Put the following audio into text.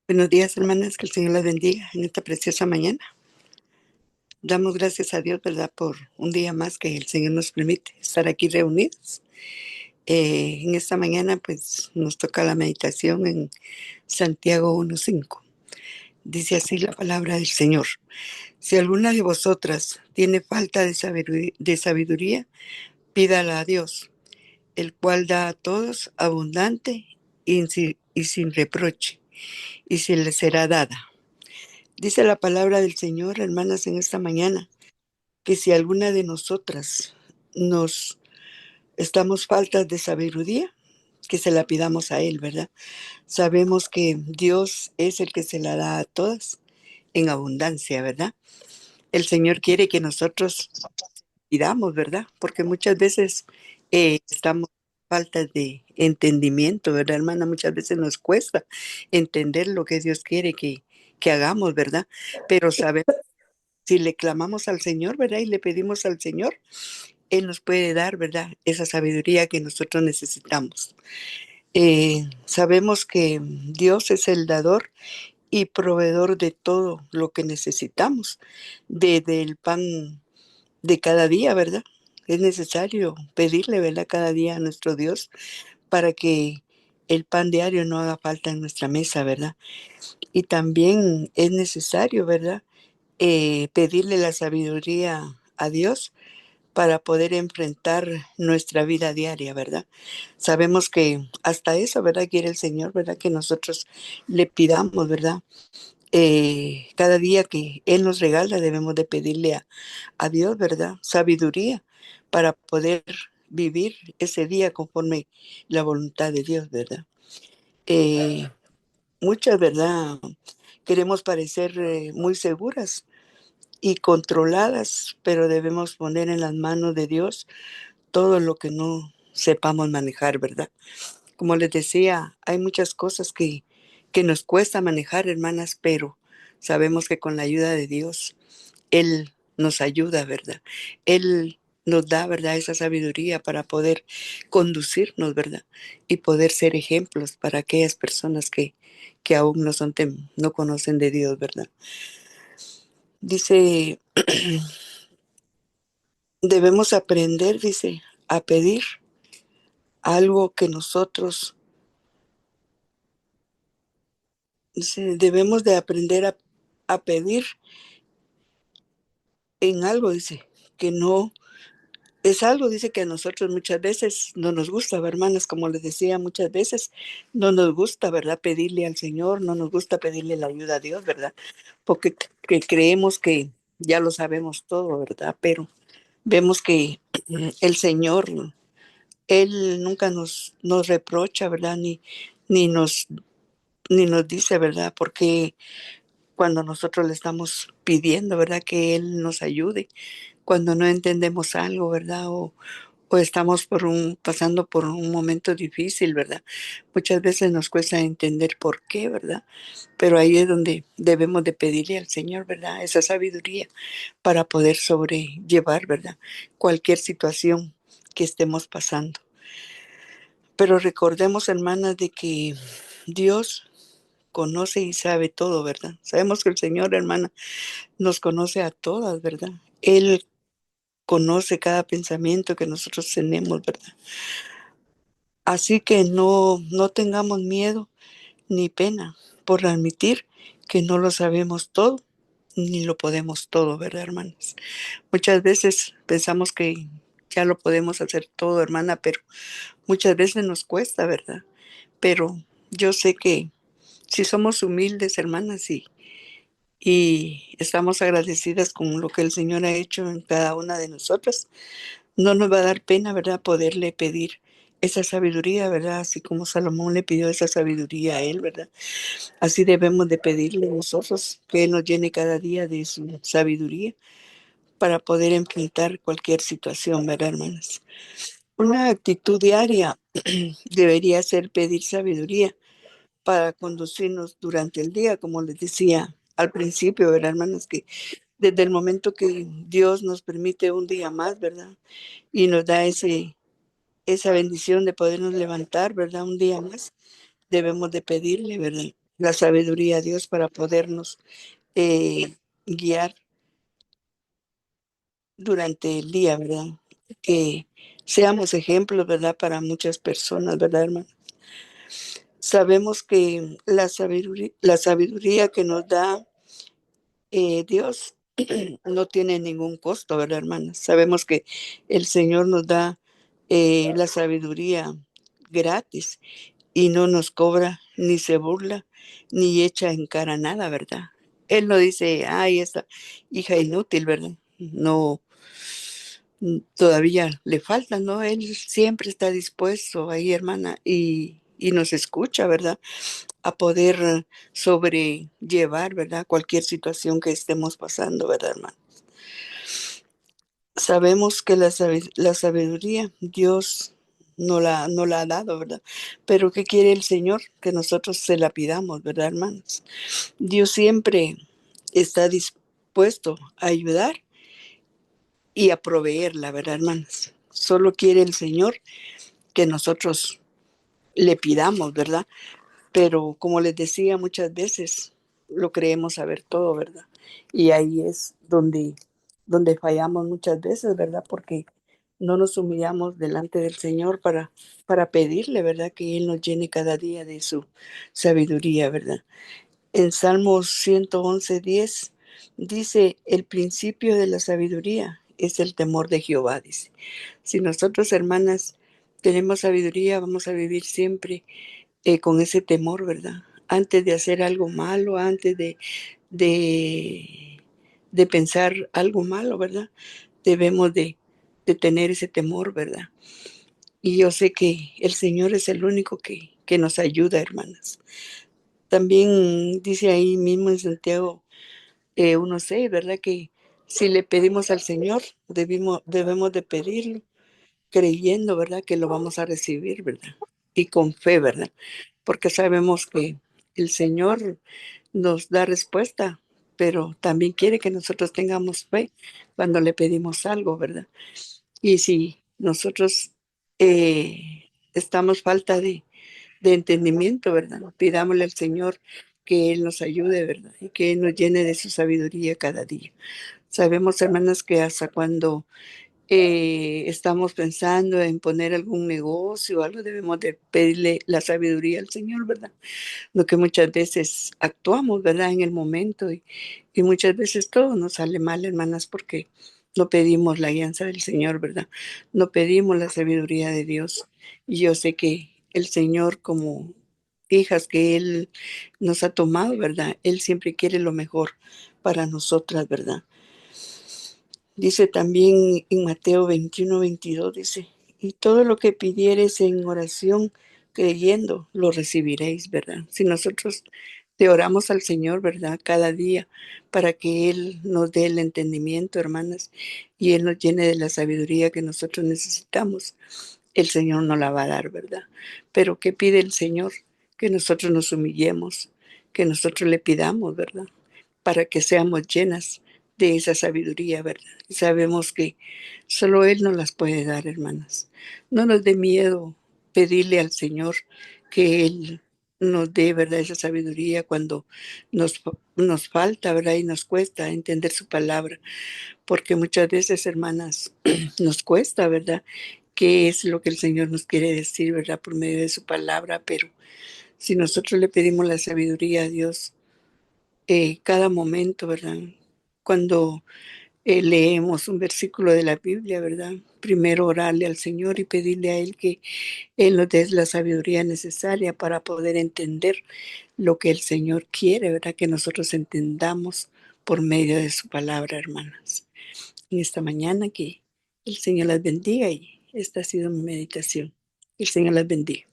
Buenos días, hermanas, que el Señor las bendiga en esta preciosa mañana. Damos gracias a Dios, ¿verdad?, por un día más que el Señor nos permite estar aquí reunidos. En esta mañana, pues, nos toca la meditación en Santiago 1:5. Dice así la palabra del Señor: Si alguna de vosotras tiene falta de sabiduría, pídala a Dios, el cual da a todos abundante y sin reproche, y se le será dada. Dice la palabra del Señor, hermanas, en esta mañana, que si alguna de nosotras nos estamos faltas de sabiduría, que se la pidamos a Él, ¿verdad? Sabemos que Dios es el que se la da a todas en abundancia, ¿verdad? El Señor quiere que nosotros pidamos, ¿verdad? Porque muchas veces estamos faltas de entendimiento, ¿verdad, hermana? Muchas veces nos cuesta entender lo que Dios quiere que hagamos, ¿verdad? Pero sabemos, si le clamamos al Señor, ¿verdad? Y le pedimos al Señor, Él nos puede dar, ¿verdad?, esa sabiduría que nosotros necesitamos. Sabemos que Dios es el dador y proveedor de todo lo que necesitamos, desde el pan de cada día, ¿verdad? Es necesario pedirle, ¿verdad?, cada día a nuestro Dios para que el pan diario no haga falta en nuestra mesa, ¿verdad? Y también es necesario, ¿verdad?, pedirle la sabiduría a Dios para poder enfrentar nuestra vida diaria, ¿verdad? Sabemos que hasta eso, ¿verdad?, quiere el Señor, ¿verdad?, que nosotros le pidamos, ¿verdad? Cada día que Él nos regala debemos de pedirle a Dios, ¿verdad?, sabiduría para poder vivir ese día conforme la voluntad de Dios, ¿verdad? Eh, Muchas, ¿verdad?, queremos parecer muy seguras y controladas, pero debemos poner en las manos de Dios todo lo que no sepamos manejar, ¿verdad? Como les decía, hay muchas cosas que nos cuesta manejar, hermanas, pero sabemos que con la ayuda de Dios, Él nos ayuda, ¿verdad? Él nos da, ¿verdad?, esa sabiduría para poder conducirnos, ¿verdad? Y poder ser ejemplos para aquellas personas que aún no conocen de Dios, ¿verdad? Dice, debemos aprender, dice, a pedir algo que nosotros, dice, debemos de aprender a pedir en algo, dice, que no es algo, dice, que a nosotros muchas veces no nos gusta, ¿verdad, hermanas? Como les decía, muchas veces no nos gusta, ¿verdad?, pedirle al Señor, no nos gusta pedirle la ayuda a Dios, ¿verdad? Porque creemos que ya lo sabemos todo, ¿verdad? Pero vemos que el Señor, Él nunca nos reprocha, ¿verdad? Ni nos dice, ¿verdad? Porque cuando nosotros le estamos pidiendo, ¿verdad?, que Él nos ayude, cuando no entendemos algo, ¿verdad? O estamos pasando por un momento difícil, ¿verdad? Muchas veces nos cuesta entender por qué, ¿verdad? Pero ahí es donde debemos de pedirle al Señor, ¿verdad?, esa sabiduría para poder sobrellevar, ¿verdad?, cualquier situación que estemos pasando. Pero recordemos, hermanas, de que Dios conoce y sabe todo, ¿verdad? Sabemos que el Señor, hermana, nos conoce a todas, ¿verdad? Él conoce cada pensamiento que nosotros tenemos, ¿verdad? Así que no tengamos miedo ni pena por admitir que no lo sabemos todo ni lo podemos todo, ¿verdad, hermanas? Muchas veces pensamos que ya lo podemos hacer todo, hermana, pero muchas veces nos cuesta, ¿verdad? Pero yo sé que si somos humildes, hermanas, y estamos agradecidas con lo que el Señor ha hecho en cada una de nosotras, no nos va a dar pena, ¿verdad?, poderle pedir esa sabiduría, ¿verdad? Así como Salomón le pidió esa sabiduría a él, ¿verdad? Así debemos de pedirle nosotros que Él nos llene cada día de su sabiduría para poder enfrentar cualquier situación, ¿verdad, hermanas? Una actitud diaria debería ser pedir sabiduría para conducirnos durante el día, como les decía al principio, ¿verdad, hermanas? Que desde el momento que Dios nos permite un día más, ¿verdad? Y nos da esa bendición de podernos levantar, ¿verdad?, un día más, debemos de pedirle, ¿verdad?, la sabiduría a Dios para podernos guiar durante el día, ¿verdad? Que seamos ejemplos, ¿verdad? Para muchas personas, ¿verdad, hermano? Sabemos que la sabiduría que nos da Dios no tiene ningún costo, ¿verdad, hermanas? Sabemos que el Señor nos da la sabiduría gratis y no nos cobra, ni se burla, ni echa en cara nada, ¿verdad? Él no dice, ay, esta hija inútil, ¿verdad? No, todavía le falta, ¿no? Él siempre está dispuesto ahí, hermana, y nos escucha, ¿verdad? A poder sobrellevar, ¿verdad? Cualquier situación que estemos pasando, ¿verdad, hermano? Sabemos que la sabiduría Dios no la ha dado, ¿verdad? Pero ¿qué quiere el Señor? Que nosotros se la pidamos, ¿verdad, hermanos? Dios siempre está dispuesto a ayudar y a proveerla, ¿verdad, hermanos? Solo quiere el Señor que nosotros le pidamos, ¿verdad? Pero como les decía muchas veces, lo creemos saber todo, ¿verdad? Y ahí es donde fallamos muchas veces, ¿verdad? Porque no nos humillamos delante del Señor para pedirle, ¿verdad? Que Él nos llene cada día de su sabiduría, ¿verdad? En Salmos 111:10 dice, el principio de la sabiduría es el temor de Jehová, dice. Si nosotros, hermanas, tenemos sabiduría, vamos a vivir siempre con ese temor, ¿verdad? Antes de hacer algo malo, antes de, de pensar algo malo, ¿verdad? Debemos de tener ese temor, ¿verdad? Y yo sé que el Señor es el único que nos ayuda, hermanas. También dice ahí mismo en Santiago 1:6, ¿verdad? Que si le pedimos al Señor, debemos de pedirlo creyendo, ¿verdad? Que lo vamos a recibir, ¿verdad? Y con fe, ¿verdad? Porque sabemos que el Señor nos da respuesta, pero también quiere que nosotros tengamos fe cuando le pedimos algo, ¿verdad? Y si nosotros estamos falta de entendimiento, ¿verdad? Pidámosle al Señor que Él nos ayude, ¿verdad? Y que Él nos llene de su sabiduría cada día. Sabemos, hermanas, que hasta cuando estamos pensando en poner algún negocio o algo, debemos de pedirle la sabiduría al Señor, ¿verdad? Lo que muchas veces actuamos, ¿verdad? En el momento y muchas veces todo nos sale mal, hermanas, porque no pedimos la guianza del Señor, ¿verdad? No pedimos la sabiduría de Dios. Y yo sé que el Señor, como hijas que Él nos ha tomado, ¿verdad? Él siempre quiere lo mejor para nosotras, ¿verdad? Dice también en Mateo 21:22, dice, y todo lo que pidiereis en oración, creyendo, lo recibiréis, ¿verdad? Si nosotros le oramos al Señor, ¿verdad? Cada día para que Él nos dé el entendimiento, hermanas, y Él nos llene de la sabiduría que nosotros necesitamos, el Señor nos la va a dar, ¿verdad? Pero ¿qué pide el Señor? Que nosotros nos humillemos, que nosotros le pidamos, ¿verdad? Para que seamos llenas de esa sabiduría, ¿verdad? Y sabemos que solo Él nos las puede dar, hermanas. No nos dé miedo pedirle al Señor que Él nos dé, ¿verdad? Esa sabiduría cuando nos falta, ¿verdad? Y nos cuesta entender su palabra, porque muchas veces, hermanas, nos cuesta, ¿verdad? ¿Qué es lo que el Señor nos quiere decir, ¿verdad? Por medio de su palabra, pero si nosotros le pedimos la sabiduría a Dios, cada momento, ¿verdad? Cuando leemos un versículo de la Biblia, ¿verdad? Primero orarle al Señor y pedirle a Él que Él nos dé la sabiduría necesaria para poder entender lo que el Señor quiere, ¿verdad? Que nosotros entendamos por medio de su palabra, hermanas. En esta mañana que el Señor las bendiga y esta ha sido mi meditación. El Señor las bendiga.